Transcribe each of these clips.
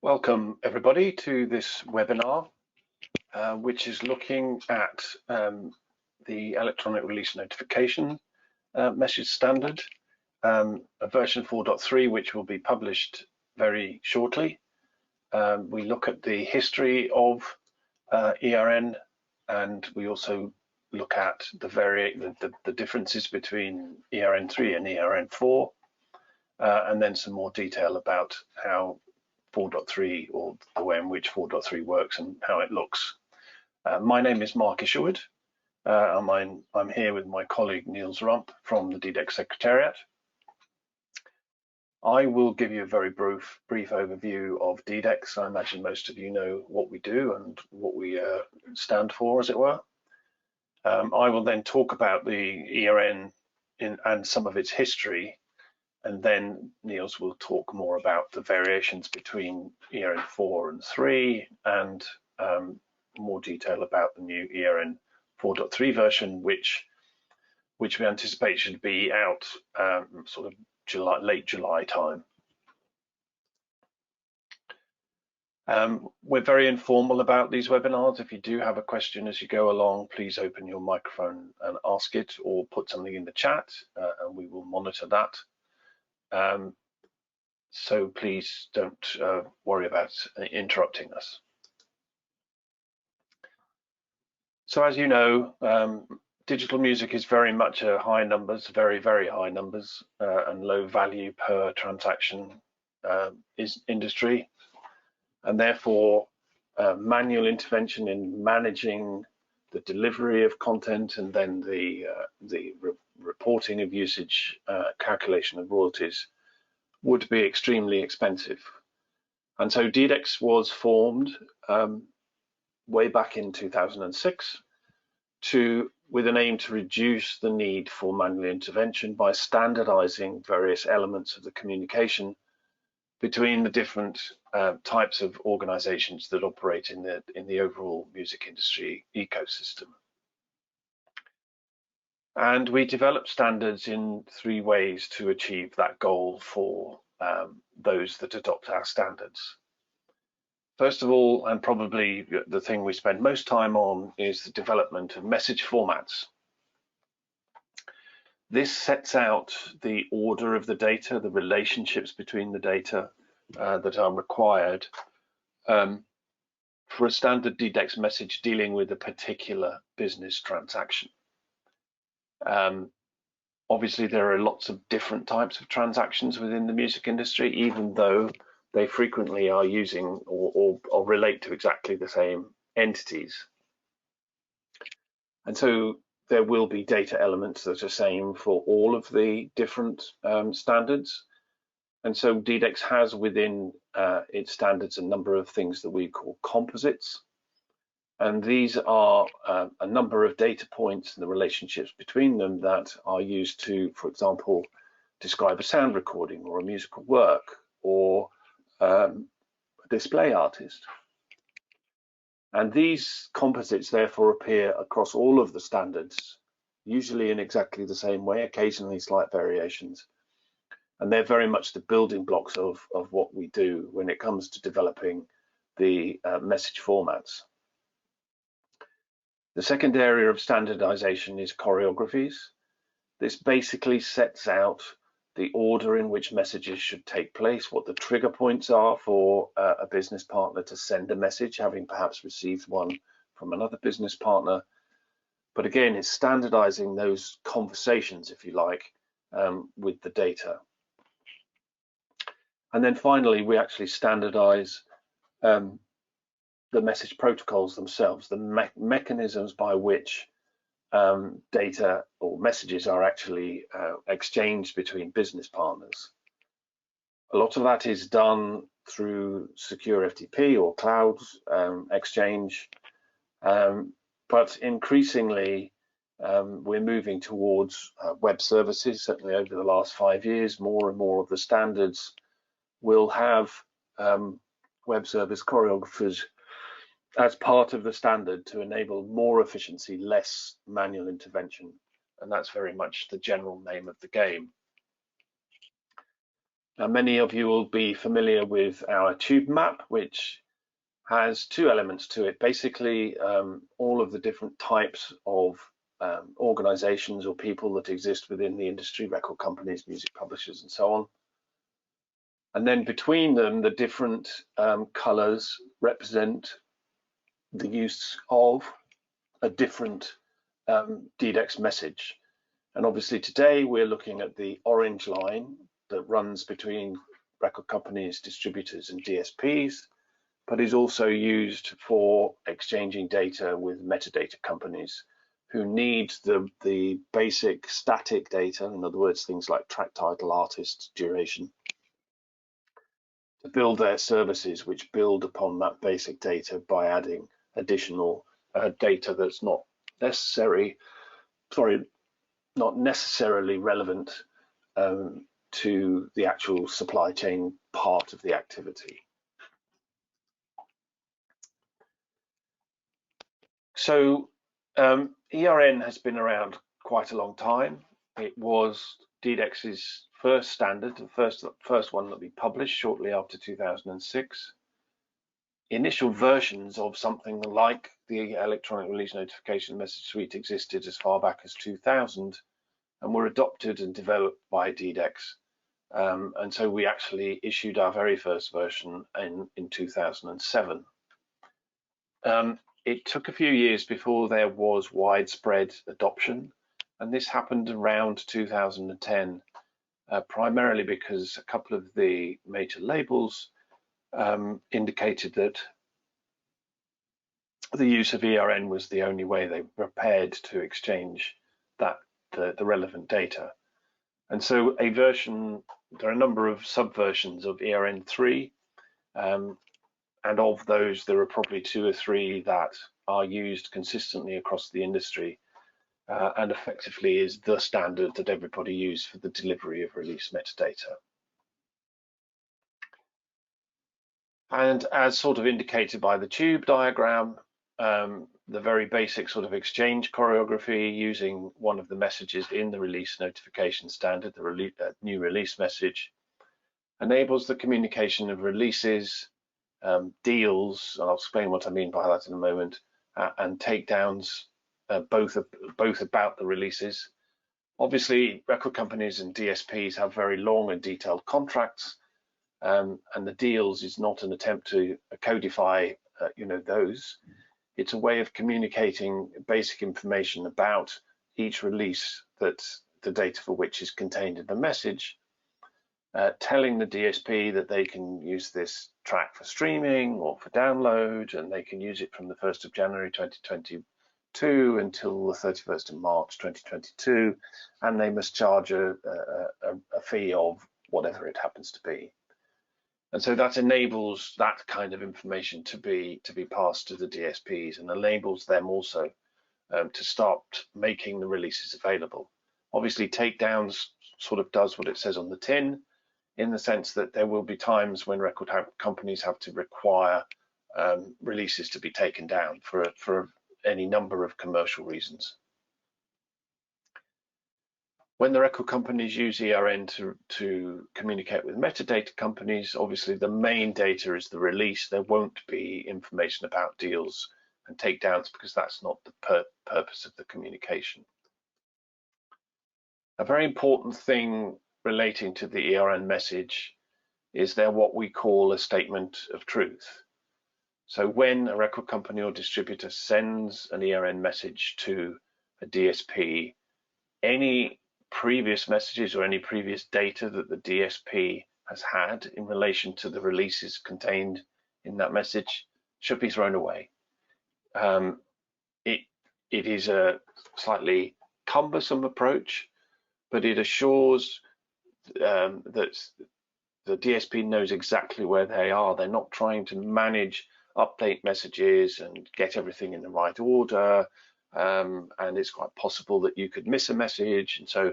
Welcome everybody to this webinar, which is looking at the electronic release notification message standard, a version 4.3, which will be published very shortly. We look at the history of ERN, and we also look at the differences between ERN-3 and ERN-4, and then some more detail about how 4.3 or the way in which 4.3 works and how it looks. My name is Mark Isherwood. I'm here with my colleague Niels Rump from the DDEX Secretariat. I will give you a very brief overview of DDEX. I imagine most of you know what we do and what we stand for, as it were. I will then talk about the ERN and some of its history, and then Niels will talk more about the variations between ERN-4 and 3 and more detail about the new ERN 4.3 version, which we anticipate should be out sort of late July time. We're very informal about these webinars. If you do have a question as you go along, please open your microphone and ask it, or put something in the chat, and we will monitor that. So please don't worry about interrupting us. So as you know, digital music is very much a high numbers, very high numbers, and low value per transaction industry, and therefore manual intervention in managing the delivery of content and then the reporting of usage, calculation of royalties would be extremely expensive. And so DDEX was formed way back in 2006 with an aim to reduce the need for manual intervention by standardizing various elements of the communication between the different types of organizations that operate in the overall music industry ecosystem. And we develop standards in 3 ways to achieve that goal for those that adopt our standards. First of all, and probably the thing we spend most time on, is the development of message formats. This sets out the order of the data, the relationships between the data that are required for a standard DDEX message dealing with a particular business transaction. Obviously, there are lots of different types of transactions within the music industry, even though they frequently are using or relate to exactly the same entities. And so there will be data elements that are same for all of the different standards. And so DDEX has within its standards a number of things that we call composites. And these are a number of data points and the relationships between them that are used to, for example, describe a sound recording or a musical work or a display artist. And these composites therefore appear across all of the standards, usually in exactly the same way, occasionally slight variations. And they're very much the building blocks of what we do when it comes to developing the message formats. The second area of standardization is choreographies. This basically sets out the order in which messages should take place, what the trigger points are for a business partner to send a message, having perhaps received one from another business partner. But again, it's standardizing those conversations, if you like, with the data. And then finally, we actually standardize the message protocols themselves, the mechanisms by which data or messages are actually exchanged between business partners. A lot of that is done through secure FTP or cloud exchange, but increasingly we're moving towards web services. Certainly over the last 5 years, more and more of the standards will have web service choreographers as part of the standard to enable more efficiency, less manual intervention. And that's very much the general name of the game. Now, many of you will be familiar with our tube map, which has two elements to it. Basically, all of the different types of organizations or people that exist within the industry, record companies, music publishers, and so on. And then between them, the different colors represent the use of a different DDEX message. And obviously today we're looking at the orange line that runs between record companies, distributors, and DSPs, but is also used for exchanging data with metadata companies who need the basic static data, in other words, things like track title, artist, duration, to build their services which build upon that basic data by adding additional data that's not necessarily relevant to the actual supply chain part of the activity. So ERN has been around quite a long time. It was DDEX's first standard, the first one that we published shortly after 2006. Initial versions of something like the electronic release notification message suite existed as far back as 2000 and were adopted and developed by DDEX. And so we actually issued our very first version in 2007. It took a few years before there was widespread adoption, and this happened around 2010, primarily because a couple of the major labels indicated that the use of ERN was the only way they were prepared to exchange the relevant data. And so there are a number of subversions of ERN-3, and of those there are probably 2 or 3 that are used consistently across the industry and effectively is the standard that everybody uses for the delivery of release metadata. And as sort of indicated by the tube diagram, the very basic sort of exchange choreography using one of the messages in the release notification standard, the new release message, enables the communication of releases, deals, and I'll explain what I mean by that in a moment, and takedowns, both about the releases. Obviously, record companies and DSPs have very long and detailed contracts, and the deals is not an attempt to codify, those. It's a way of communicating basic information about each release, that the data for which is contained in the message, telling the DSP that they can use this track for streaming or for download, and they can use it from the 1st of January 2022 until the 31st of March 2022, and they must charge a fee of whatever it happens to be. And so that enables that kind of information to be passed to the DSPs and enables them also to start making the releases available. Obviously, takedowns sort of does what it says on the tin, in the sense that there will be times when record companies have to require releases to be taken down for any number of commercial reasons. When the record companies use ERN to communicate with metadata companies, obviously the main data is the release. There won't be information about deals and takedowns because that's not the purpose of the communication. A very important thing relating to the ERN message is there what we call a statement of truth. So when a record company or distributor sends an ERN message to a DSP, any previous messages or any previous data that the DSP has had in relation to the releases contained in that message should be thrown away. It is a slightly cumbersome approach, but it assures that the DSP knows exactly where they are. They're not trying to manage update messages and get everything in the right order. And it's quite possible that you could miss a message. And so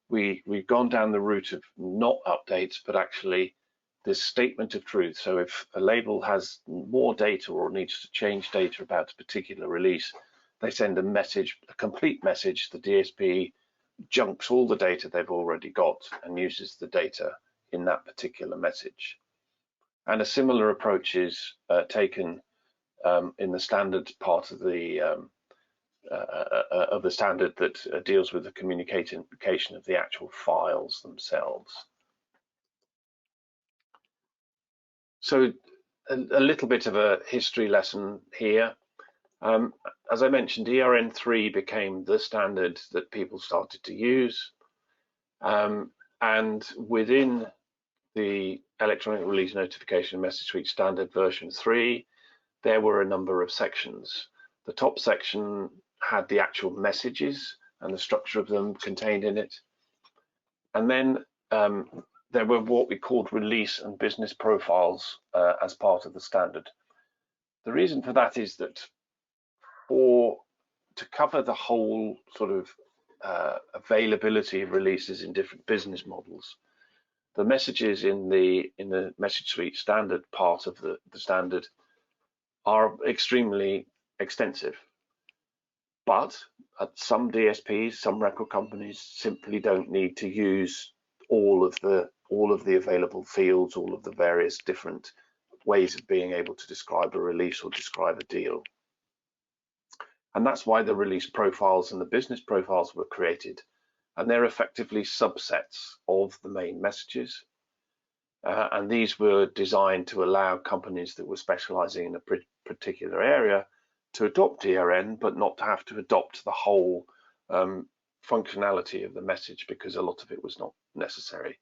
we've gone down the route of not updates, but actually this statement of truth. So if a label has more data or needs to change data about a particular release, they send a message, a complete message. The DSP junks all the data they've already got and uses the data in that particular message. And a similar approach is taken in the standard part of the standard that deals with the communication of the actual files themselves. So a little bit of a history lesson here. As I mentioned, ERN-3 became the standard that people started to use. And within the Electronic Release Notification Message Suite Standard version 3, there were a number of sections. The top section had the actual messages and the structure of them contained in it. And then there were what we called release and business profiles as part of the standard. The reason for that is that to cover the whole sort of availability of releases in different business models, the messages in the message suite standard part of the standard are extremely extensive. But some DSPs, some record companies simply don't need to use all of the available fields, all of the various different ways of being able to describe a release or describe a deal. And that's why the release profiles and the business profiles were created. And they're effectively subsets of the main messages. And these were designed to allow companies that were specializing in a particular area to adopt ERN, but not to have to adopt the whole functionality of the message, because a lot of it was not necessary.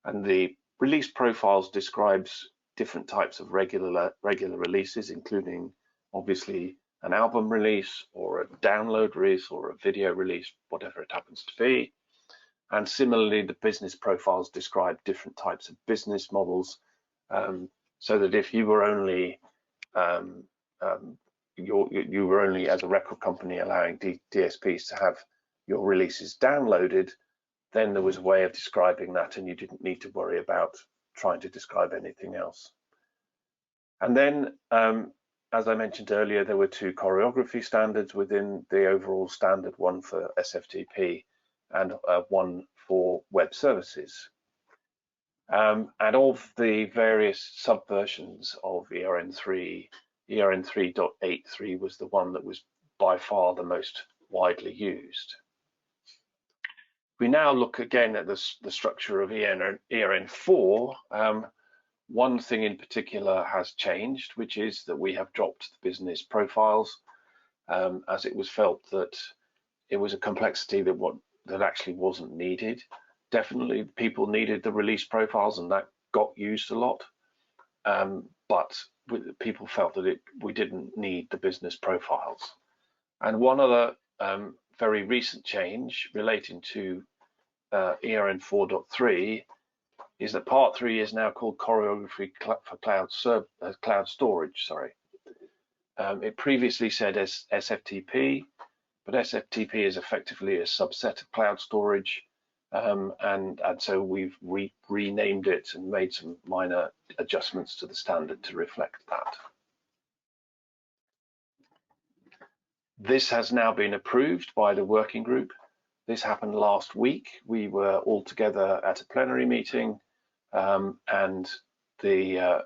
And the release profiles describes different types of regular releases, including obviously an album release or a download release or a video release, whatever it happens to be. And similarly, the business profiles describe different types of business models, so that if you were only you were only as a record company allowing DSPs to have your releases downloaded, then there was a way of describing that, and you didn't need to worry about trying to describe anything else. And then, as I mentioned earlier, there were two choreography standards within the overall standard, one for SFTP and one for web services. And of the various subversions of ERN-3, ERN-3.83 was the one that was by far the most widely used. We now look again at the structure of ERN-4. One thing in particular has changed, which is that we have dropped the business profiles, as it was felt that it was a complexity that actually wasn't needed. Definitely people needed the release profiles, and that got used a lot, but people felt that we didn't need the business profiles. And one other very recent change relating to ERN-4.3 is that part 3 is now called choreography for cloud storage. It previously said SFTP, but SFTP is effectively a subset of cloud storage, and so we've renamed it and made some minor adjustments to the standard to reflect that. This has now been approved by the working group. This happened last week. We were all together at a plenary meeting, and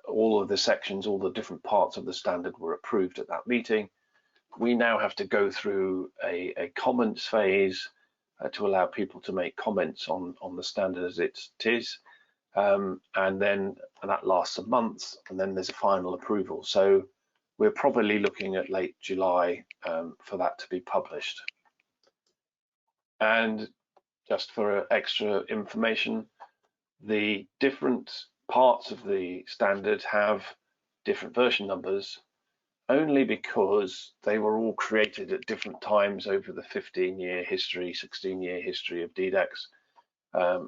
all of the sections, all the different parts of the standard were approved at that meeting. We now have to go through a comments phase to allow people to make comments on the standard as it is, and then that lasts a month, and then there's a final approval. So we're probably looking at late July for that to be published. And just for extra information, the different parts of the standard have different version numbers, only because they were all created at different times over the 15-year history, 16-year history of DDEX,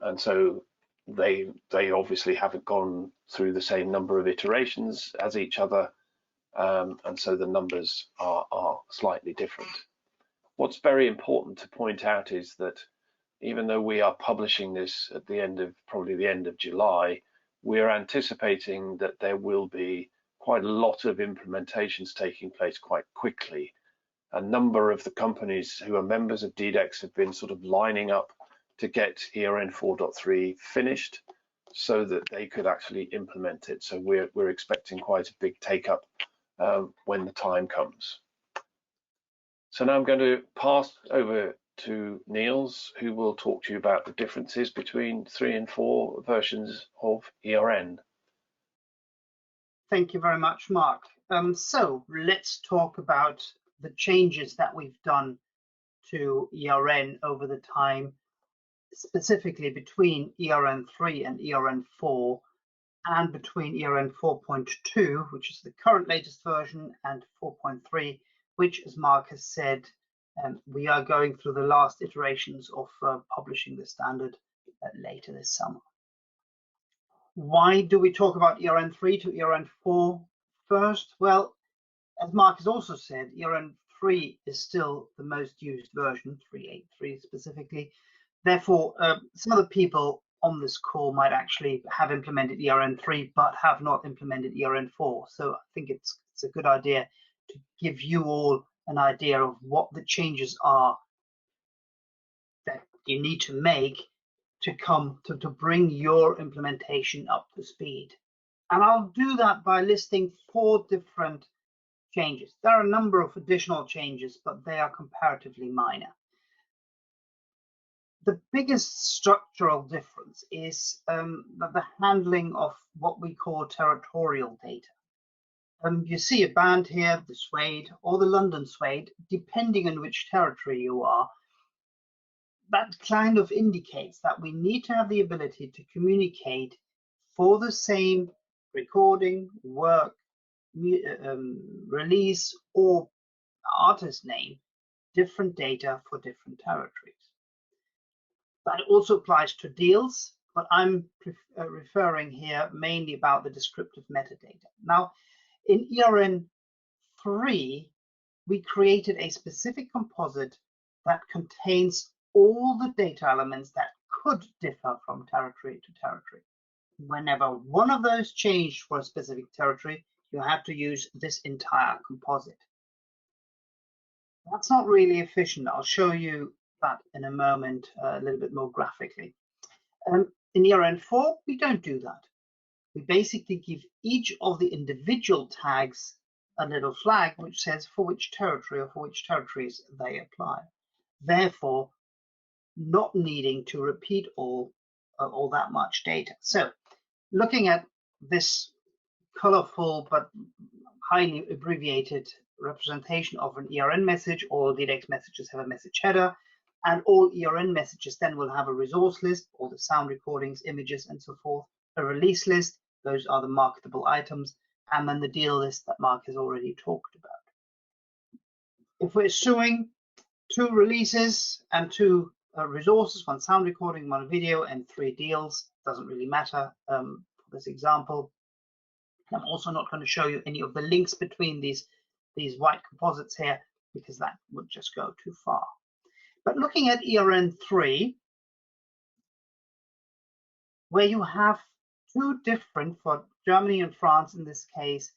and so they obviously haven't gone through the same number of iterations as each other, and so the numbers are slightly different. What's very important to point out is that even though we are publishing this at the end of, probably the end of July, we're anticipating that there will be quite a lot of implementations taking place quite quickly. A number of the companies who are members of DDEX have been sort of lining up to get ERN 4.3 finished so that they could actually implement it. So we're expecting quite a big take up when the time comes. So now I'm going to pass over to Niels, who will talk to you about the differences between 3 and 4 versions of ERN. Thank you very much, Mark. So let's talk about the changes that we've done to ERN over the time, specifically between ERN-3 and ERN-4, and between ERN 4.2, which is the current latest version, and 4.3, which, as Mark has said, we are going through the last iterations of publishing the standard later this summer. Why do we talk about ERN-3 to ERN-4 first? Well, as Mark has also said, ERN-3 is still the most used version, 3.8.3 specifically. Therefore, some of the people on this call might actually have implemented ERN-3 but have not implemented ERN-4. So I think it's a good idea to give you all an idea of what the changes are that you need to make to come to bring your implementation up to speed. And I'll do that by listing 4 different changes. There are a number of additional changes, but they are comparatively minor. The biggest structural difference is the handling of what we call territorial data. You see a band here, the Suede or the London Suede, depending on which territory you are. That kind of indicates that we need to have the ability to communicate for the same recording, work, release, or artist name, different data for different territories. That also applies to deals, but I'm referring here mainly about the descriptive metadata. Now, in ERN-3, we created a specific composite that contains all the data elements that could differ from territory to territory. Whenever one of those changed for a specific territory, you have to use this entire composite. That's not really efficient. I'll show you that in a moment, a little bit more graphically. In ERN-4, we don't do that. We basically give each of the individual tags a little flag which says for which territory or for which territories they apply. Therefore, not needing to repeat all that much data. So, looking at this colorful but highly abbreviated representation of an ERN message, all DDEX messages have a message header, and all ERN messages then will have a resource list, all the sound recordings, images, and so forth, a release list, those are the marketable items, and then the deal list that Mark has already talked about. If we're showing 2 releases and 2 resources, 1 sound recording, 1 video, and 3 deals, doesn't really matter for this example. I'm also not going to show you any of the links between these white composites here, because that would just go too far. But looking at ERN-3, where you have 2 different, for Germany and France in this case,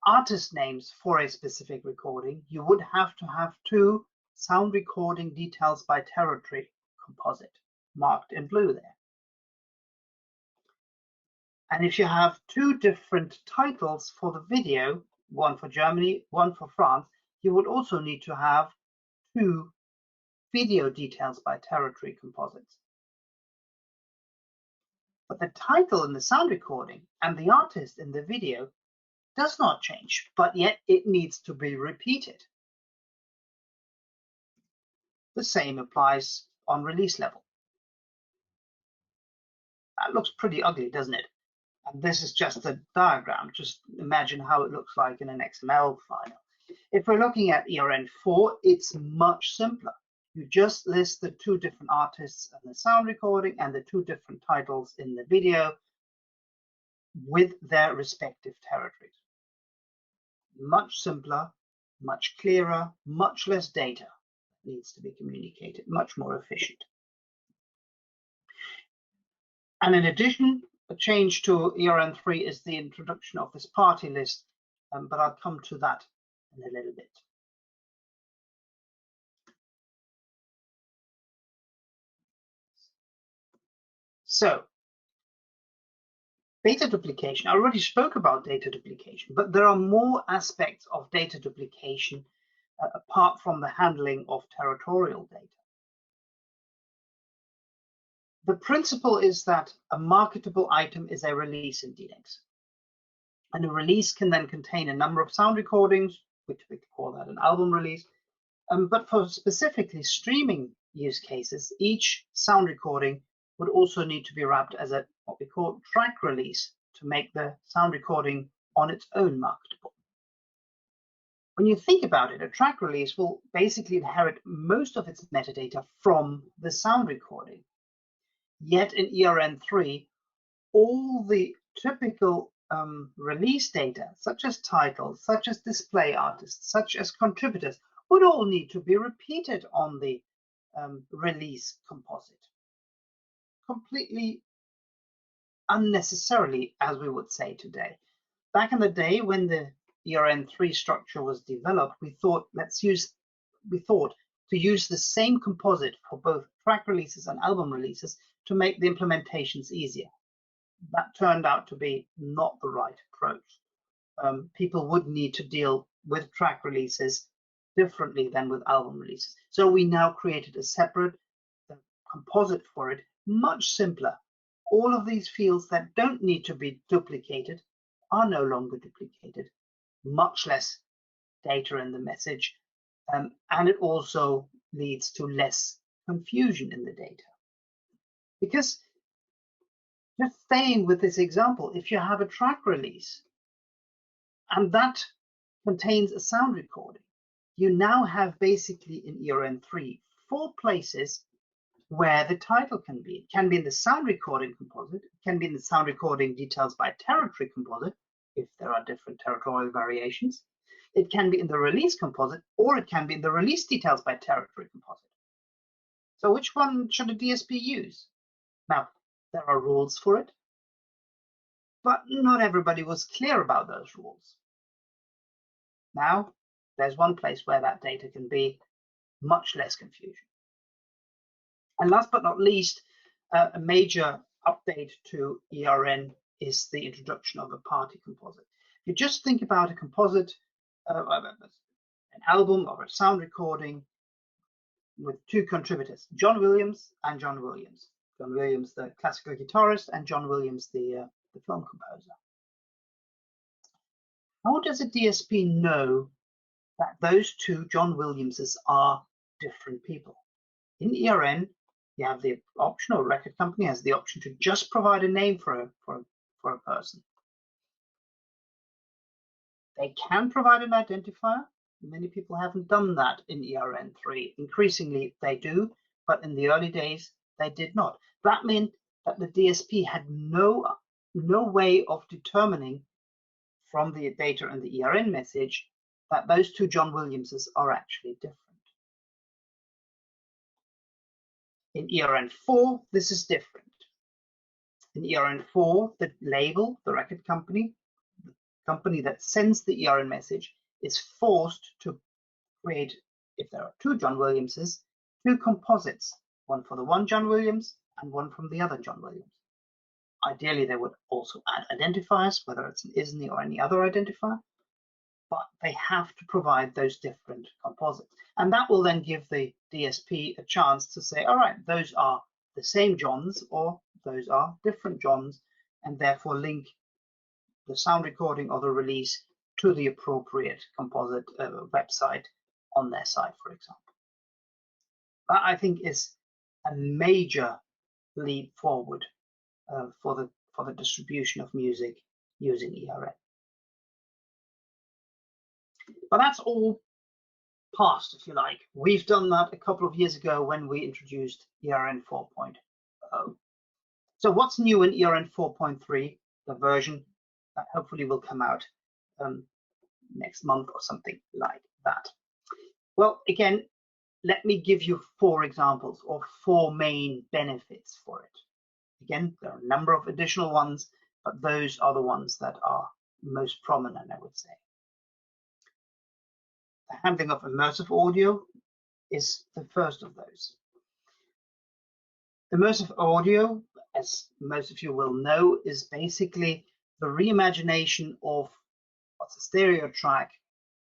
artist names for a specific recording, you would have to have 2 sound recording details by territory composite, marked in blue there. And if you have 2 different titles for the video, 1 for Germany, 1 for France, you would also need to have 2 video details by territory composites. But the title in the sound recording and the artist in the video does not change, but yet it needs to be repeated. The same applies on release level. That looks pretty ugly, doesn't it? And this is just a diagram. Just imagine how it looks like in an XML file. If we're looking at ERN-4, it's much simpler. You just list the 2 different artists in the sound recording and the 2 different titles in the video with their respective territories. Much simpler, much clearer, much less data needs to be communicated, much more efficient. And in addition, a change to ERN-3 is the introduction of this party list, but I'll come to that in a little bit. So Data duplication. I already spoke about data duplication, but there are more aspects of data duplication apart from the handling of territorial data. The principle is that a marketable item is a release in DDEX. And a release can then contain a number of sound recordings, which we call that an album release. But for specifically streaming use cases, each sound recording would also need to be wrapped as a what we call track release to make the sound recording on its own marketable. When you think about it, a track release will basically inherit most of its metadata from the sound recording. Yet in ERN-3, all the typical release data, such as titles, such as display artists, such as contributors, would all need to be repeated on the release composite. Completely unnecessarily, as we would say today. Back in the day when the ERN-3 structure was developed, we thought to use the same composite for both track releases and album releases to make the implementations easier. That turned out to be not the right approach. People would need to deal with track releases differently than with album releases. So we now created a separate composite for it, much simpler. All of these fields that don't need to be duplicated are no longer duplicated, much less data in the message, and it also leads to less confusion in the data. Because just staying with this example, if you have a track release and that contains a sound recording, you now have basically in ERN-3 4 places where the title can be. It can be in the sound recording composite, it can be in the sound recording details by territory composite, if there are different territorial variations. It can be in the release composite, or it can be in the release details by territory composite. So which one should a DSP use? Now, there are rules for it, but not everybody was clear about those rules. Now, there's one place where that data can be much less confusion. And last but not least, a major update to ERN is the introduction of a party composite. If you just think about a composite, an album or a sound recording with 2 contributors, John Williams and John Williams. John Williams, the classical guitarist, and John Williams, the film composer. How does a DSP know that those 2 John Williamses are different people? In ERN, you have the option, or record company has the option to just provide a name for a person. They can provide an identifier. Many people haven't done that in ERN-3. Increasingly, they do, but in the early days, they did not. That meant that the DSP had no way of determining from the data and the ERN message that those 2 John Williamses are actually different. In ERN-4, this is different. In ERN-4, the label, the record company, the company that sends the ERN message, is forced to create, if there are 2 John Williamses, 2 composites, one for the one John Williams and one from the other John Williams. Ideally, they would also add identifiers, whether it's an ISNI or any other identifier, but they have to provide those different composites. And that will then give the DSP a chance to say, all right, those are the same Johns or those are different Johns, and therefore link the sound recording or the release to the appropriate composite website on their site, for example. That, I think, is a major leap forward for the distribution of music using ERN. But that's all past, if you like. We've done that a couple of years ago when we introduced ERN 4.0. So what's new in ERN 4.3, the version that hopefully will come out next month or something like that? Well, again, let me give you 4 examples or 4 main benefits for it. Again, there are a number of additional ones, but those are the ones that are most prominent, I would say. The handling of immersive audio is the first of those. Immersive audio, as most of you will know, is basically the reimagination of what's a stereo track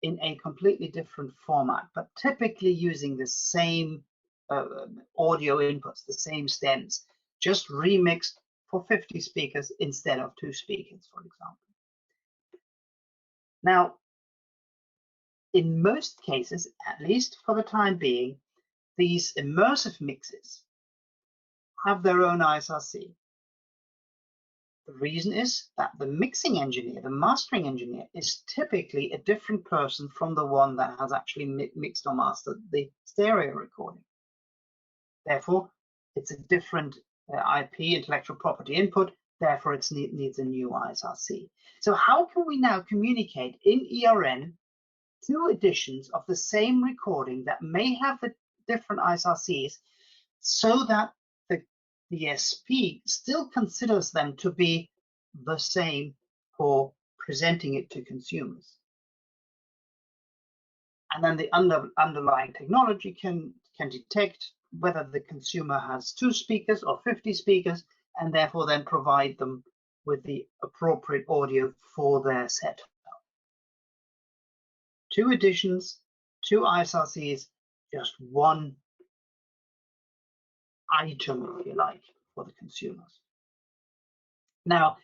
in a completely different format, but typically using the same audio inputs, the same stems, just remixed for 50 speakers instead of 2 speakers, for example. Now, in most cases, at least for the time being, these immersive mixes have their own ISRC. The reason is that the mixing engineer, the mastering engineer, is typically a different person from the one that has actually mixed or mastered the stereo recording. Therefore, it's a different IP, intellectual property input, therefore it needs a new ISRC. So how can we now communicate in ERN 2 editions of the same recording that may have the different ISRCs so that the DSP still considers them to be the same for presenting it to consumers? And then the underlying technology can detect whether the consumer has 2 speakers or 50 speakers, and therefore then provide them with the appropriate audio for their setup. 2 editions, 2 ISRCs, just one item, if you like, for the consumers. Now,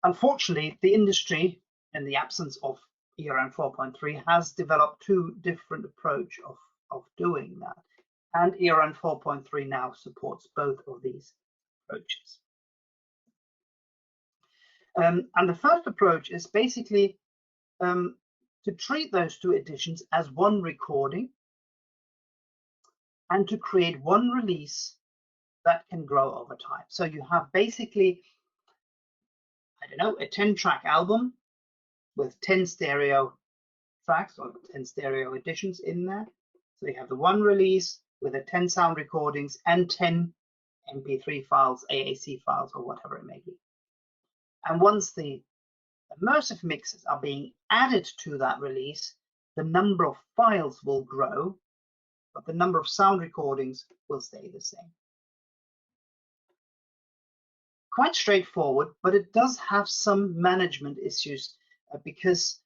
unfortunately, the industry, in the absence of ERN 4.3, has developed 2 different approaches of doing that. And ERN 4.3 now supports both of these approaches. And the first approach is basically to treat those 2 editions as one recording and to create one release that can grow over time. So you have basically, I don't know, a 10-track album with 10 stereo tracks or 10 stereo editions in there. So you have the one release with the 10 sound recordings and 10 MP3 files, AAC files, or whatever it may be. And once the immersive mixes are being added to that release, the number of files will grow, but the number of sound recordings will stay the same. Quite straightforward, but it does have some management issues because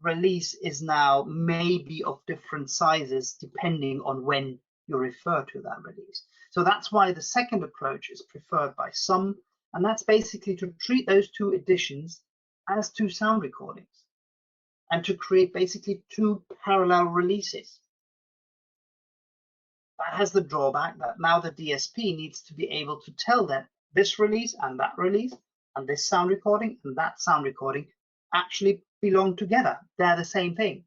release is now maybe of different sizes depending on when you refer to that release. So that's why the second approach is preferred by some, and that's basically to treat those 2 editions as 2 sound recordings and to create basically 2 parallel releases. That has the drawback that now the DSP needs to be able to tell that this release and this sound recording and that sound recording actually belong together. They're the same thing.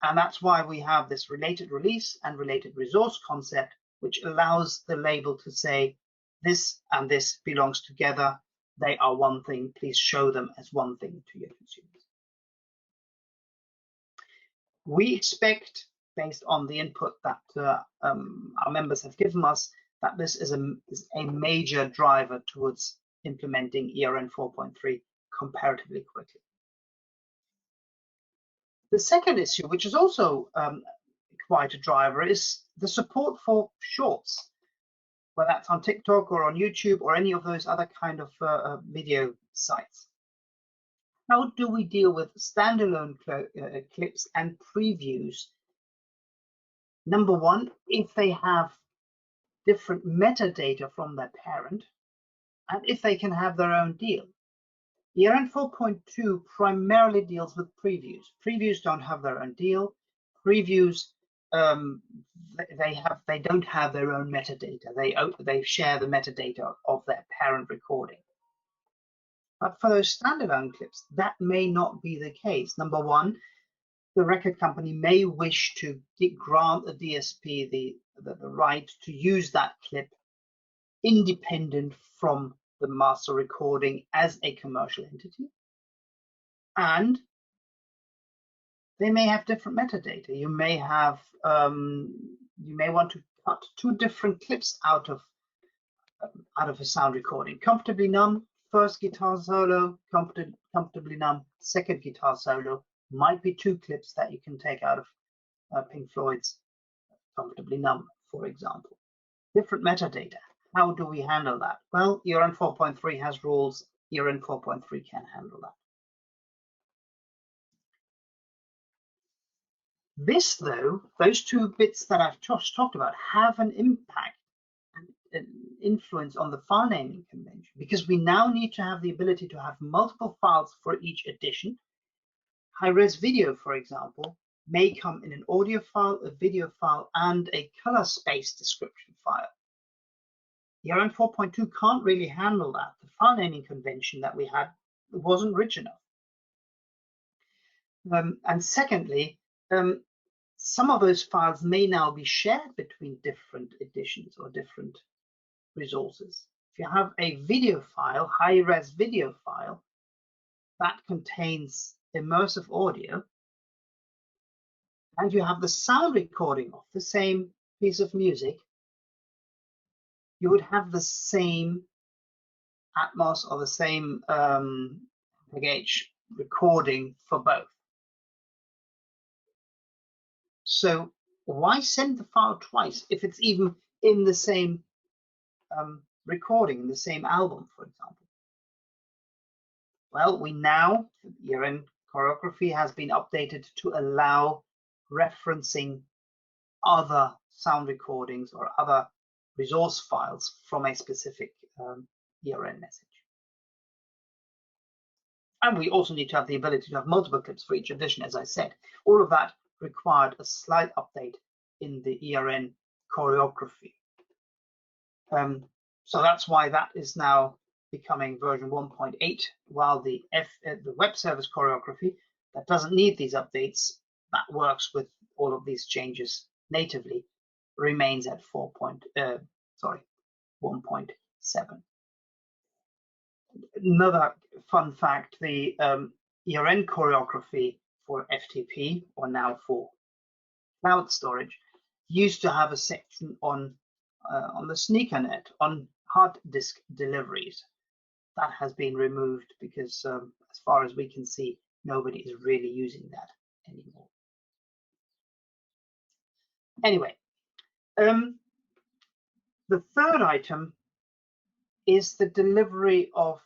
And that's why we have this related release and related resource concept, which allows the label to say this and this belongs together. They are one thing. Please show them as one thing to your consumers. We expect, based on the input that our members have given us, that this is a major driver towards implementing ERN 4.3 comparatively quickly. The second issue, which is also quite a driver, is the support for shorts, whether that's on TikTok or on YouTube or any of those other kind of video sites. How do we deal with standalone clips and previews? Number one, if they have different metadata from their parent, and if they can have their own deal. ERN 4.2 primarily deals with previews. Previews don't have their own deal. Previews, they don't have their own metadata. They share the metadata of their parent recording. But for those standalone clips, that may not be the case. Number one, the record company may wish to grant a DSP the right to use that clip independent from the master recording as a commercial entity. And they may have different metadata. You may have, you may want to cut 2 different clips out of a sound recording. Comfortably Numb, first guitar solo, Comfortably Numb, second guitar solo, might be 2 clips that you can take out of Pink Floyd's Comfortably Numb, for example. Different metadata. How do we handle that? Well, ERN 4.3 has rules. ERN 4.3 can handle that. This, though, those two bits that I've just talked about have an impact and an influence on the file naming convention, because we now need to have the ability to have multiple files for each edition. High-res video, for example, may come in an audio file, a video file, and a color space description file. ERN 4.2 can't really handle that. The file naming convention that we had wasn't rich enough. And secondly, some of those files may now be shared between different editions or different resources. If you have a video file, high-res video file, that contains immersive audio, and you have the sound recording of the same piece of music, you would have the same Atmos or the same PGH recording for both. So why send the file twice if it's even in the same recording, in the same album, for example? Well, we now, ERN choreography has been updated to allow referencing other sound recordings or other resource files from a specific ERN message. And we also need to have the ability to have multiple clips for each edition, as I said. All of that required a slight update in the ERN choreography. So that's why that is now becoming version 1.8, while the web service choreography that doesn't need these updates, that works with all of these changes natively, remains at 1.7. Another fun fact, the ERN choreography for FTP, or now for cloud storage, used to have a section on the SneakerNet on hard disk deliveries. That has been removed because, as far as we can see, nobody is really using that anymore. Anyway, the third item is the delivery of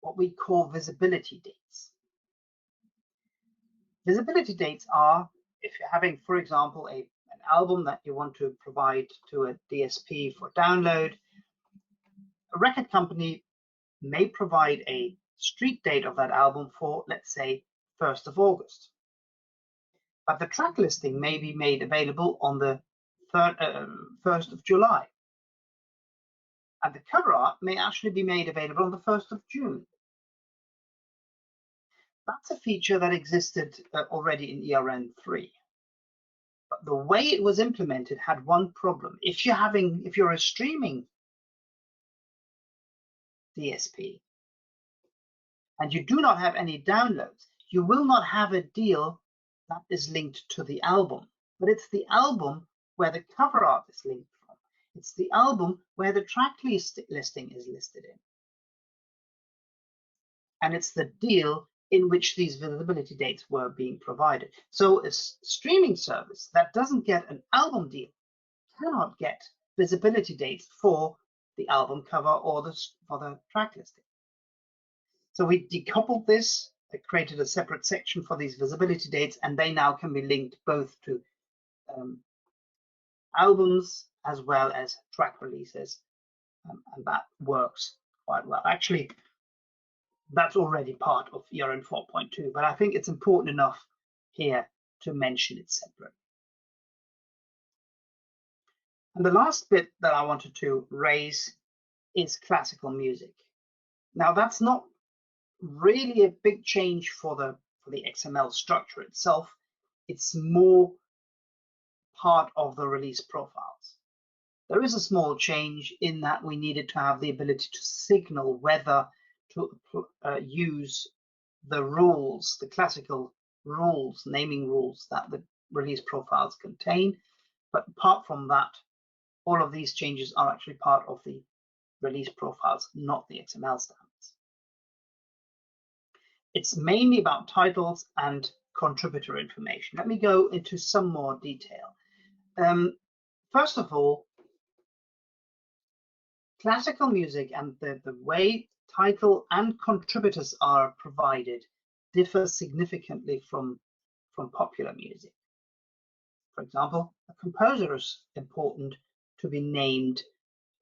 what we call visibility dates. Visibility dates are, if you're having, for example, an album that you want to provide to a DSP for download, a record company may provide a street date of that album for, let's say, 1st of August. But the track listing may be made available on the 1st of July. And the cover art may actually be made available on the 1st of June. That's a feature that existed already in ERN-3. But the way it was implemented had one problem. If you're a streaming DSP and you do not have any downloads, you will not have a deal that is linked to the album. But it's the album where the cover art is linked from. It's the album where the track listing is listed in. And it's the deal in which these visibility dates were being provided. So a streaming service that doesn't get an album deal cannot get visibility dates for the album cover or for the track listing. So we decoupled this, created a separate section for these visibility dates, and they now can be linked both to albums as well as track releases, and that works quite well. Actually, that's already part of ERN 4.2, but I think it's important enough here to mention it separately. And the last bit that I wanted to raise is classical music. Now, that's not really a big change for the XML structure itself. It's more part of the release profiles. There is a small change in that we needed to have the ability to signal whether to use the rules, the classical rules, naming rules that the release profiles contain. But apart from that, all of these changes are actually part of the release profiles, not the XML standards. It's mainly about titles and contributor information. Let me go into some more detail. First of all, Classical music and the way title and contributors are provided differ significantly from popular music. For example, a composer is important to be named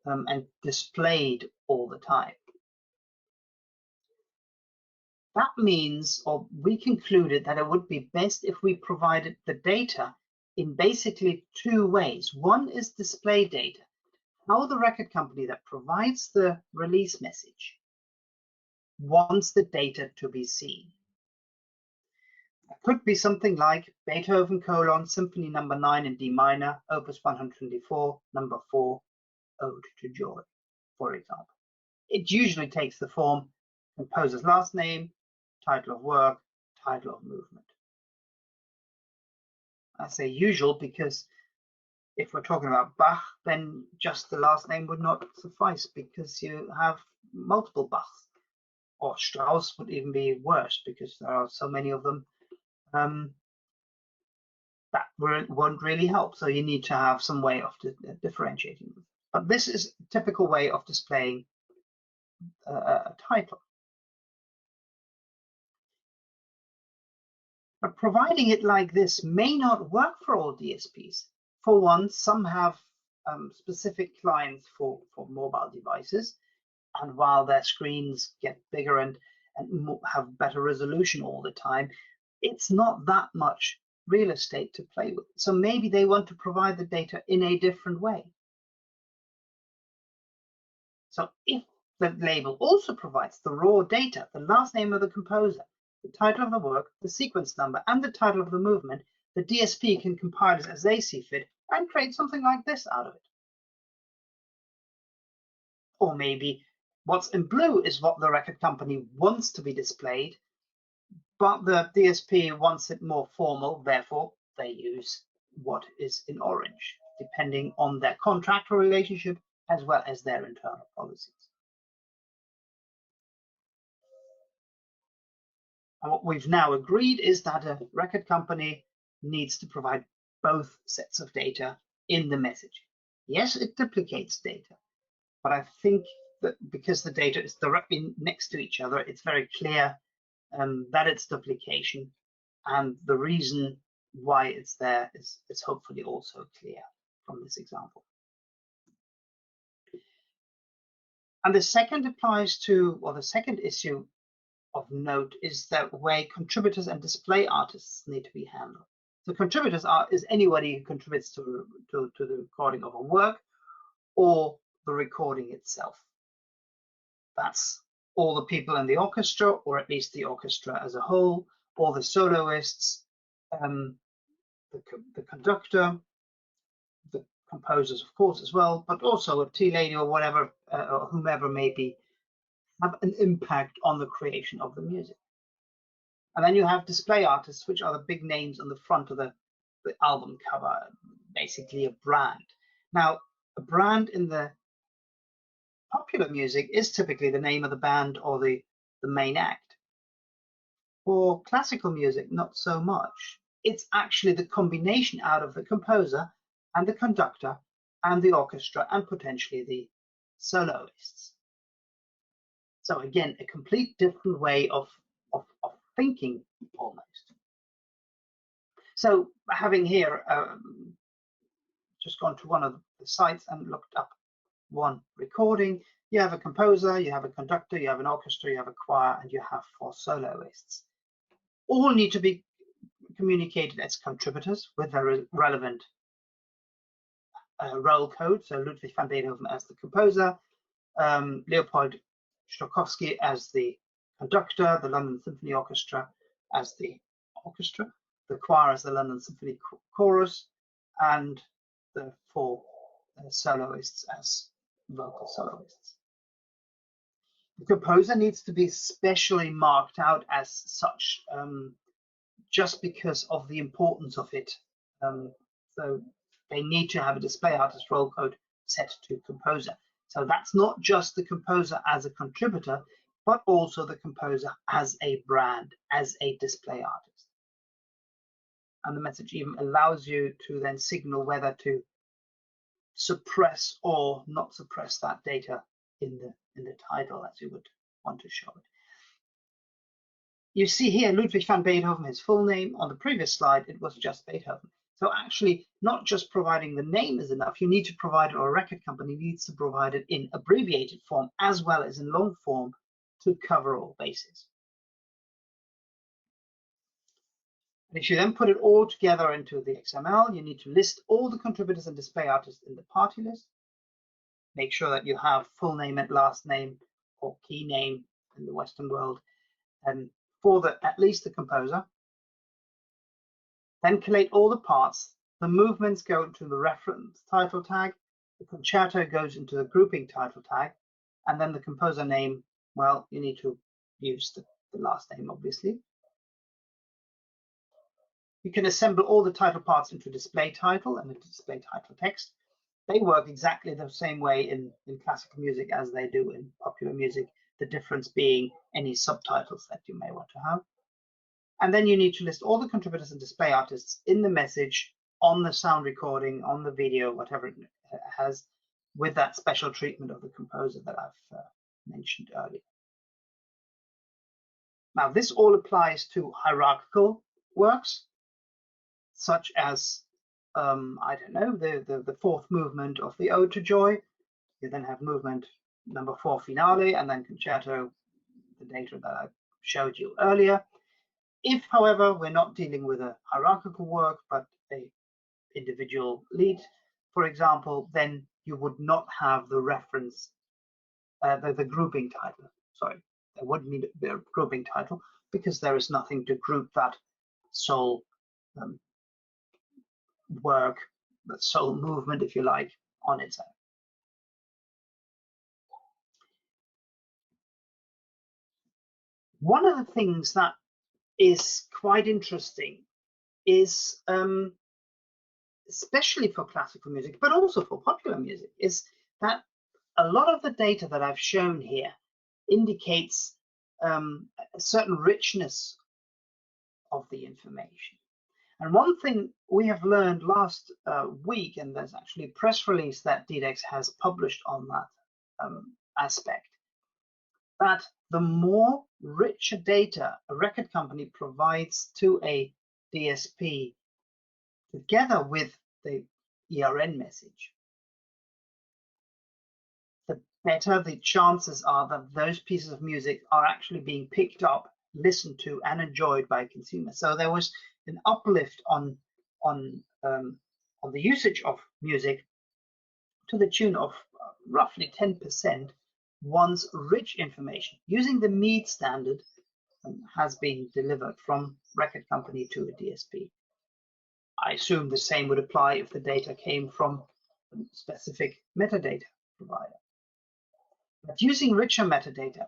and displayed all the time. That means, or we concluded that it would be best if we provided the data in basically two ways. One is display data, how the record company that provides the release message wants the data to be seen. It could be something like Beethoven: Symphony No. 9 in D minor, Opus 124, No. 4, Ode to Joy, for example. It usually takes the form composer's last name, title of work, title of movement. I say usual because if we're talking about Bach, then just the last name would not suffice because you have multiple Bachs. Or Strauss would even be worse because there are so many of them. That won't really help. So you need to have some way of differentiating them. But this is a typical way of displaying a title. But providing it like this may not work for all DSPs. For one, some have specific clients for mobile devices, and while their screens get bigger and have better resolution all the time, it's not that much real estate to play with. So maybe they want to provide the data in a different way. So if the label also provides the raw data, the last name of the composer, the title of the work, the sequence number, and the title of the movement, the DSP can compile it as they see fit and create something like this out of it. Or maybe what's in blue is what the record company wants to be displayed, but the DSP wants it more formal, therefore they use what is in orange, depending on their contractual relationship as well as their internal policies. And what we've now agreed is that a record company needs to provide both sets of data in the message. Yes, it duplicates data, but I think that because the data is directly next to each other, it's very clear that it's duplication, and the reason why it's there is hopefully also clear from this example. And the second applies to, or the second issue of note is the way contributors and display artists need to be handled. So contributors is anybody who contributes to the recording of a work or the recording itself. That's all the people in the orchestra, or at least the orchestra as a whole, or the soloists, the conductor, the composers, of course, as well, but also a tea lady or whatever, or whomever may be, have an impact on the creation of the music. And then you have display artists, which are the big names on the front of the album cover, basically a brand. Now, a brand in the popular music is typically the name of the band or the main act. For classical music, not so much. It's actually the combination out of the composer and the conductor and the orchestra and potentially the soloists. So again, a complete different way of thinking almost. So having here just gone to one of the sites and looked up one recording, you have a composer, you have a conductor, you have an orchestra, you have a choir, and you have 4 soloists. All need to be communicated as contributors with their relevant roll code. So Ludwig van Beethoven as the composer, Leopold Stokowski as the conductor, the London Symphony Orchestra as the orchestra, the choir as the London Symphony Chorus, and the 4 soloists as vocal soloists. The composer needs to be specially marked out as such, just because of the importance of it. So they need to have a display artist roll code set to composer. So that's not just the composer as a contributor, but also the composer as a brand, as a display artist. And the message even allows you to then signal whether to suppress or not suppress that data in the title as you would want to show it. You see here Ludwig van Beethoven, his full name. On the previous slide, it was just Beethoven. So actually, not just providing the name is enough. You need to provide it, or a record company needs to provide it in abbreviated form as well as in long form to cover all bases. And if you then put it all together into the XML, you need to list all the contributors and display artists in the party list. Make sure that you have full name and last name, or key name in the Western world, and for at least the composer. Then collate all the parts. The movements go to the reference title tag, the concerto goes into the grouping title tag, and then the composer name, well, you need to use the last name, obviously. You can assemble all the title parts into display title and into display title text. They work exactly the same way in classical music as they do in popular music, the difference being any subtitles that you may want to have. And then you need to list all the contributors and display artists in the message, on the sound recording, on the video, whatever it has, with that special treatment of the composer that I've mentioned earlier. Now, this all applies to hierarchical works, such as, I don't know, the fourth movement of the Ode to Joy. You then have movement number 4 finale, and then concerto, the data that I showed you earlier. If, however, we're not dealing with a hierarchical work, but a individual lead, for example, then you would not have the reference, the grouping title. Sorry, there wouldn't be a grouping title because there is nothing to group that sole work, that sole movement, if you like, on its own. One of the things that is quite interesting is, especially for classical music, but also for popular music, is that a lot of the data that I've shown here indicates a certain richness of the information. And one thing we have learned last week, and there's actually a press release that DDEX has published on that aspect, that the more richer data a record company provides to a DSP together with the ERN message, the better the chances are that those pieces of music are actually being picked up, listened to, and enjoyed by consumers. So there was an uplift on the usage of music to the tune of roughly 10% once rich information using the MEAD standard has been delivered from record company to a DSP. I assume the same would apply if the data came from a specific metadata provider. But using richer metadata,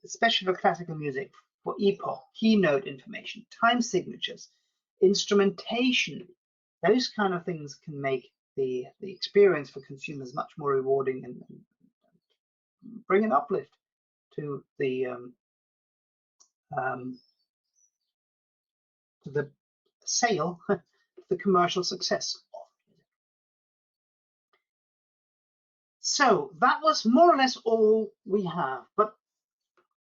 especially for classical music, for epoch, keynote information, time signatures, instrumentation, those kind of things can make the experience for consumers much more rewarding and bring an uplift to the sale, the commercial success. So that was more or less all we have, but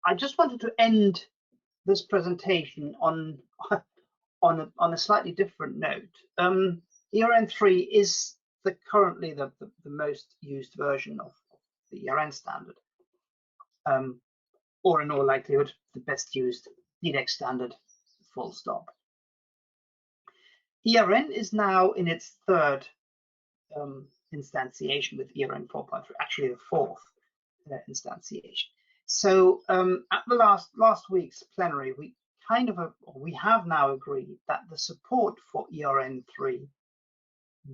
I just wanted to end this presentation on a slightly different note. ERN-3 is currently the most used version of the ERN standard, or in all likelihood, the best used DDEX standard, full stop. ERN is now in its third instantiation with ERN 4.3, actually the fourth instantiation. So at the last week's plenary, we have now agreed that the support for ERN-3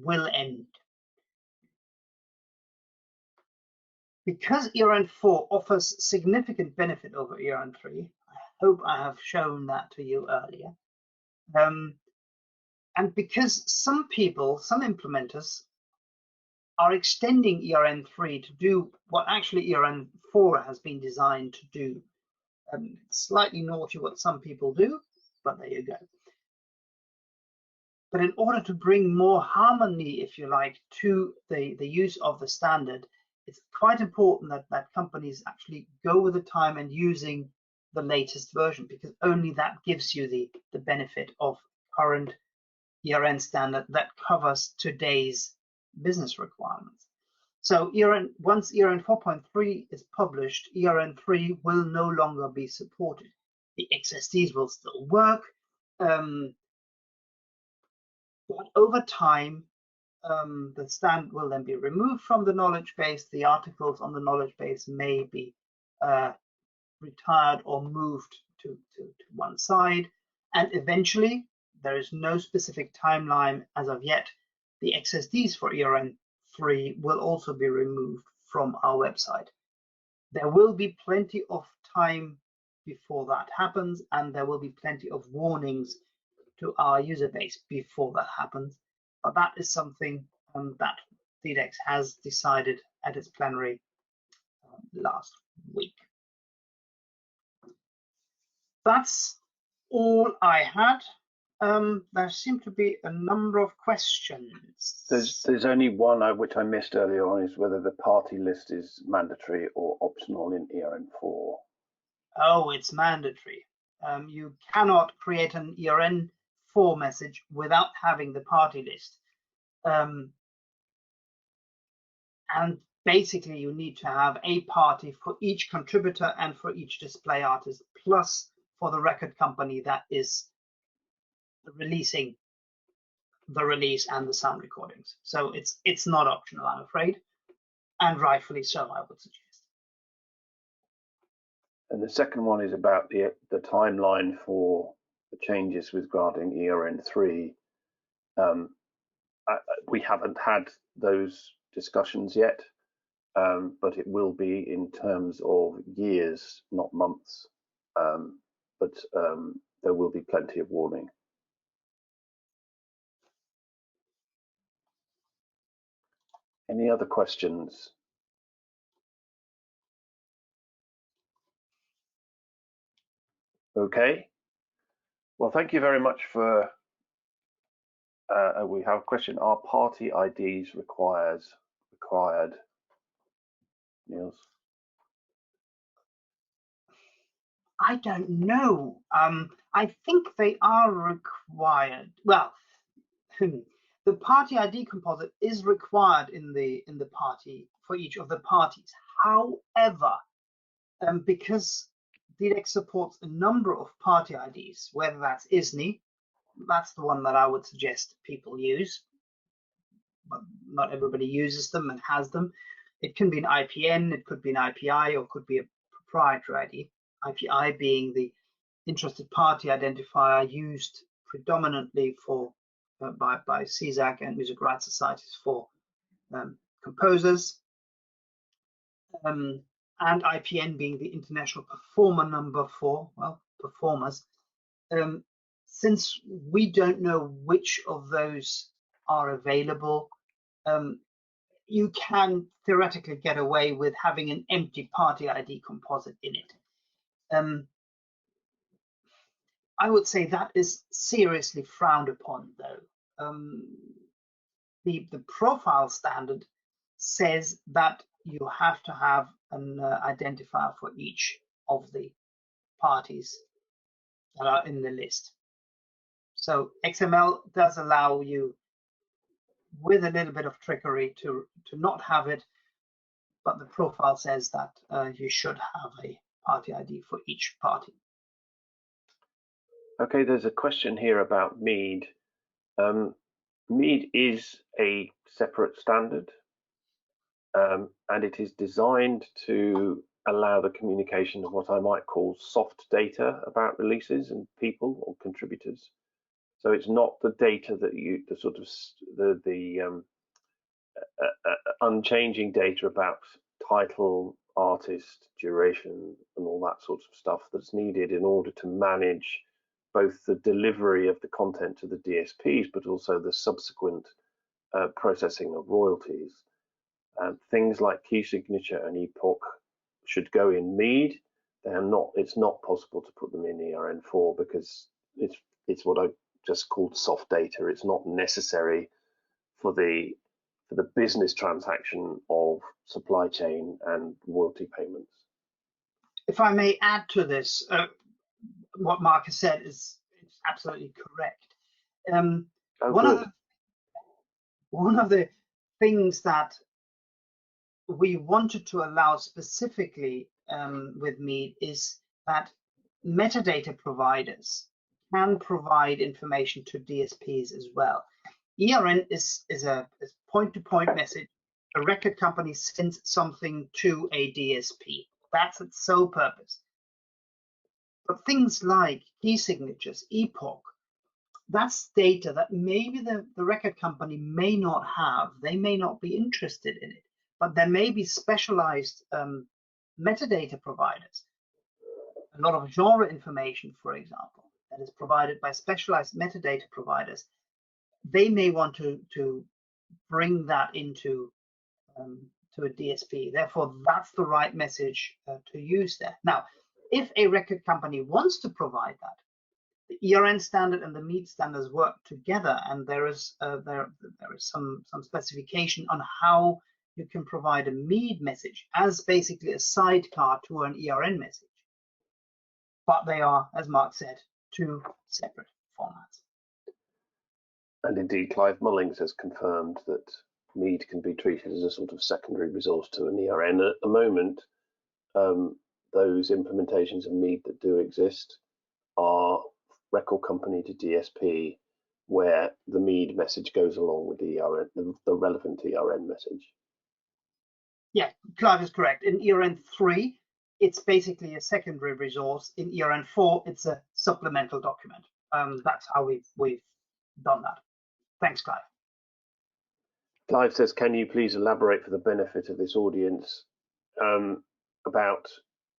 will end. Because ERN-4 offers significant benefit over ERN-3, I hope I have shown that to you earlier. And because some people, some implementers, are extending ERN-3 to do what actually ERN-4 has been designed to do. Slightly naughty what some people do, but there you go. But in order to bring more harmony, if you like, to the use of the standard, it's quite important that companies actually go with the time and using the latest version, because only that gives you the benefit of current ERN standard that covers today's business requirements. So once ERN 4.3 is published, ERN-3 will no longer be supported. The XSDs will still work, but over time, the standard will then be removed from the knowledge base. The articles on the knowledge base may be retired or moved to one side. And eventually, there is no specific timeline as of yet, the XSDs for ERN-3 will also be removed from our website. There will be plenty of time before that happens, and there will be plenty of warnings to our user base before that happens. But that is something that DDEX has decided at its plenary last week. That's all I had. There seem to be a number of questions. There's only one which I missed earlier on, is whether the party list is mandatory or optional in ERN-4. Oh, it's mandatory. You cannot create an ERN-4 message without having the party list. And basically, you need to have a party for each contributor and for each display artist, plus for the record company that is releasing the release and the sound recordings. So it's not optional, I'm afraid, and rightfully so, I would suggest. And the second one is about the timeline for the changes regarding ERN-3. We haven't had those discussions yet, but it will be in terms of years, not months. But there will be plenty of warning. Any other questions? Okay. Well, thank you very much for. We have a question: are party IDs required? Niels? I don't know. I think they are required. Well, the party ID composite is required in the party for each of the parties. However, because DDEX supports a number of party IDs, whether that's ISNI, that's the one that I would suggest people use, but not everybody uses them and has them. It can be an IPN, it could be an IPI, or could be a proprietary ID. IPI being the interested party identifier used predominantly for by CSAC and music rights societies for composers, and IPN being the international performer number for, well, performers. Since we don't know which of those are available, you can theoretically get away with having an empty party ID composite in it. I would say that is seriously frowned upon, though. The profile standard says that you have to have an identifier for each of the parties that are in the list. So XML does allow you, with a little bit of trickery, to not have it, but the profile says that you should have a party ID for each party. Okay, there's a question here about MEAD. MEAD is a separate standard, and it is designed to allow the communication of what I might call soft data about releases and people or contributors. So it's not the data that the sort of unchanging data about title, artist, duration, and all that sort of stuff that's needed in order to manage both the delivery of the content to the DSPs, but also the subsequent processing of royalties. Things like key signature and epoch should go in MEAD. They are not. It's not possible to put them in ERN-4 because it's what I just called soft data. It's not necessary for the business transaction of supply chain and royalty payments. If I may add to this, what Mark has said is absolutely correct. One of the things that we wanted to allow specifically with MEAD is that metadata providers can provide information to DSPs as well. ERN is a point-to-point message. A record company sends something to a DSP. That's its sole purpose. But things like key signatures, epoch, that's data that maybe the record company may not have. They may not be interested in it, but there may be specialized metadata providers. A lot of genre information, for example, that is provided by specialized metadata providers. They may want to bring that into to a DSP. Therefore, that's the right message to use there. Now, if a record company wants to provide that, the ERN standard and the MEAD standards work together, and there is some specification on how you can provide a MEAD message as basically a sidecar to an ERN message. But they are, as Mark said, two separate formats. And indeed, Clive Mullings has confirmed that MEAD can be treated as a sort of secondary resource to an ERN. At the moment, those implementations of MEAD that do exist are record company to DSP, where the MEAD message goes along with the ERN, the relevant ERN message. Yeah, Clive is correct. In ERN-3, it's basically a secondary resource. In ERN-4, it's a supplemental document. That's how we've done that. Thanks, Clive. Clive says, can you please elaborate for the benefit of this audience about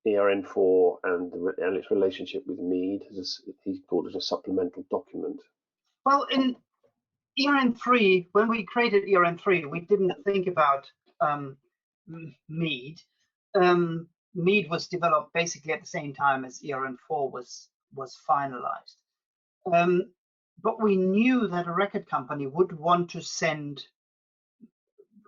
ERN-4 and its relationship with MEAD? He called it a supplemental document. Well, in ERN-3, when we created ERN-3, we didn't think about MEAD. MEAD was developed basically at the same time as ERN-4 was finalized. But we knew that a record company would want to send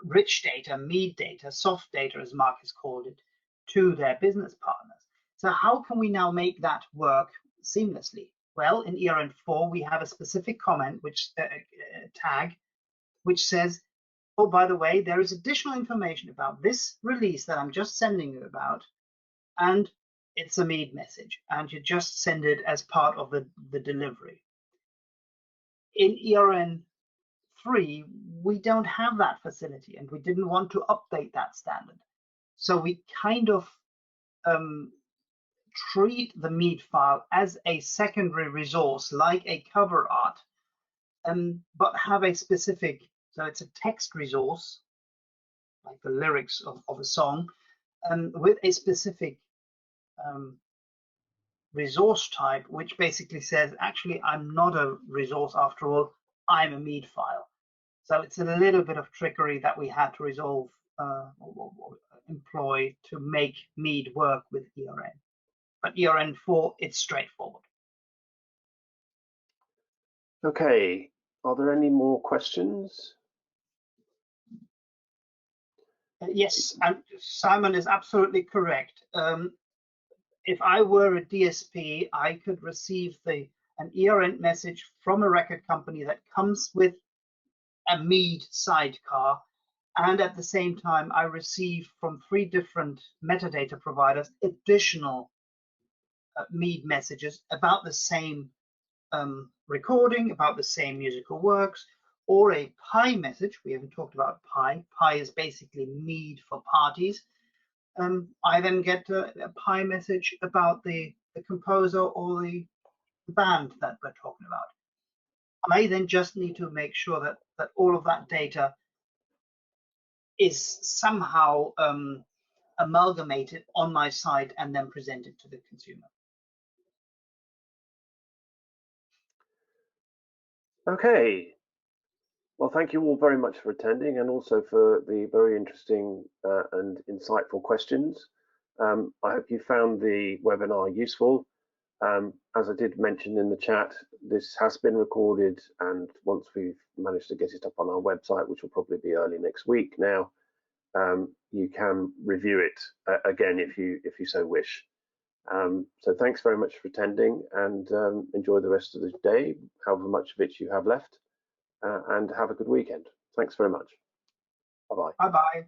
rich data, MEAD data, soft data, as Mark has called it, to their business partners. So how can we now make that work seamlessly? Well, in ERN-4, we have a specific comment, which tag, which says, oh, by the way, there is additional information about this release that I'm just sending you about, and it's a MEAD message, and you just send it as part of the delivery. In ERN-3, we don't have that facility, and we didn't want to update that standard. So we kind of treat the MEAD file as a secondary resource, like a cover art, but have a specific, so it's a text resource, like the lyrics of a song, with a specific resource type, which basically says, actually, I'm not a resource after all, I'm a MEAD file. So it's a little bit of trickery that we had to resolve or employ to make MEAD work with ERN. But ERN-4, it's straightforward. Okay, are there any more questions? Yes, and Simon is absolutely correct. If I were a DSP, I could receive an ERN message from a record company that comes with a MEAD sidecar, and at the same time, I receive from 3 different metadata providers additional MEAD messages about the same recording, about the same musical works, or a PI message. We haven't talked about PI. PI is basically MEAD for parties. I then get a PI message about the composer or the band that we're talking about. I then just need to make sure that all of that data is somehow amalgamated on my site and then presented to the consumer. Okay. Well, thank you all very much for attending, and also for the very interesting and insightful questions. I hope you found the webinar useful. As I did mention in the chat, this has been recorded, and once we've managed to get it up on our website, which will probably be early next week now, you can review it again if you so wish. So thanks very much for attending, and enjoy the rest of the day, however much of it you have left, and have a good weekend. Thanks very much. Bye-bye. Bye-bye.